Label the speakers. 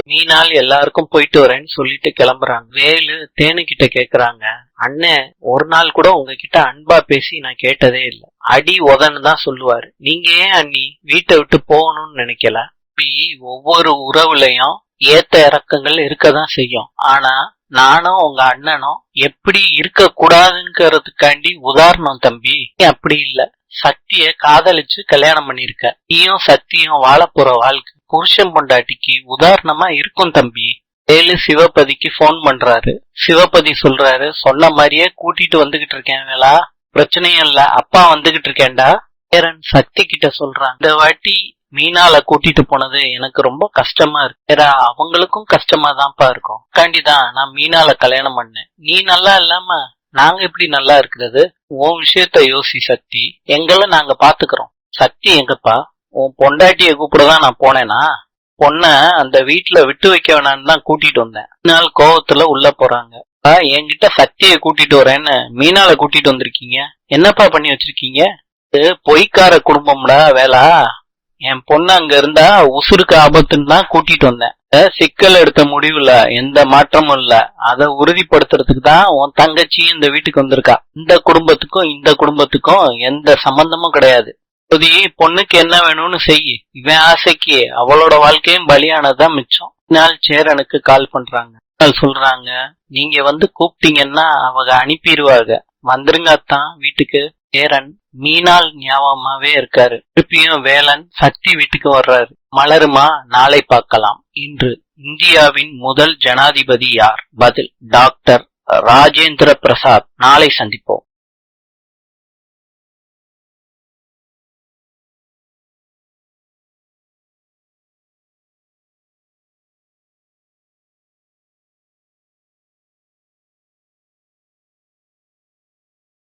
Speaker 1: மீனால் எல்லாருக்கும் போயிட்டு வரேன்னு சொல்லிட்டு கிளம்புறாங்க. வேலு தேனு கிட்ட கேக்குறாங்க, அண்ணன் ஒரு நாள் கூட உங்ககிட்ட அன்பா பேசி நான் கேட்டதே இல்ல, அடி உதன்னு தான் சொல்லுவாரு. நீங்க ஏன் அண்ணி வீட்டை விட்டு போகணும்னு நினைக்கல? இப்படி ஒவ்வொரு உறவுலயும் ஏத்த இறக்கங்கள் இருக்கதான் செய்யும். ஆனா நானும் உங்க அண்ணனும் எப்படி இருக்க கூடாதுங்கிறதுக்காண்டி உதாரணம் தம்பி. அப்படி இல்ல, சக்திய காதலிச்சு கல்யாணம் பண்ணிருக்க. நீயும் சக்தியும் வாழ போற வாழ்க்கை புருஷன் பொண்டாட்டிக்கு உதாரணமா இருக்கும் தம்பி. வேலு சிவபதிக்கு போன் பண்றாரு. சிவபதி சொல்றாரு, சொன்ன மாதிரியே கூட்டிட்டு வந்துகிட்டு இருக்கேன் வேலா, பிரச்சனையும் இல்ல, அப்பா வந்துகிட்டு இருக்கேன்டா. பேரன் சக்தி கிட்ட சொல்றான், இந்த வாட்டி மீனால கூட்டிட்டு போனது எனக்கு ரொம்ப கஷ்டமா இருக்கு. வேற அவங்களுக்கும் கஷ்டமா தான்ப்பா இருக்கும். காண்டிதான் நான் மீனால கல்யாணம் பண்ணேன். நீ நல்லா இல்லாம நாங்க எப்படி நல்லா இருக்கிறது? உன் விஷயத்த யோசி சக்தி, எங்களை நாங்க பாத்துக்கிறோம். சக்தி எங்கப்பா? உன் பொண்டாட்டிய கூப்பிடதான் நான் போனேனா? பொண்ண அந்த வீட்டுல விட்டு வைக்க வேணான்னு தான் கூட்டிட்டு வந்தேன். நாள் கோவத்துல உள்ள போறாங்க. என்கிட்ட சக்திய கூட்டிட்டு வரேன்னு மீனால கூட்டிட்டு வந்திருக்கீங்க, என்னப்பா பண்ணி வச்சிருக்கீங்க? பொய்க்கார குடும்பம்டா வேலா. என் பொண்ணு அங்க இருந்தா உசுருக்கு ஆபத்துன்னு தான் கூட்டிட்டு வந்தேன். சிக்கல் எடுத்த முடிவுல எந்த மாற்றமும் இல்ல, அதை உறுதிப்படுத்துறதுக்கு தான் உன் தங்கச்சியும் இந்த வீட்டுக்கு வந்திருக்கா. இந்த குடும்பத்துக்கும் எந்த சம்பந்தமும் கிடையாது. பொண்ணுக்கு என்ன வேணும்னு செய்யு, இவன் ஆசைக்கு அவளோட வாழ்க்கையும் பலியானதான் மிச்சம். நாள் சேரனுக்கு கால் பண்றாங்க. சொல்றாங்க, நீங்க வந்து கூப்பிட்டீங்கன்னா அவங்க அனுப்பிடுவாங்க, வந்துருங்க அத்தான் வீட்டுக்கு. சேரன் மீனாள் ஞாபகமாவே இருக்காரு. திருப்பியும் வேலன் சக்தி வீட்டுக்கு வர்றாரு. மலருமா, நாளை பார்க்கலாம். இன்று இந்தியாவின் முதல் ஜனாதிபதி யார்? பதில் டாக்டர் ராஜேந்திர பிரசாத். நாளை சந்திப்போம்.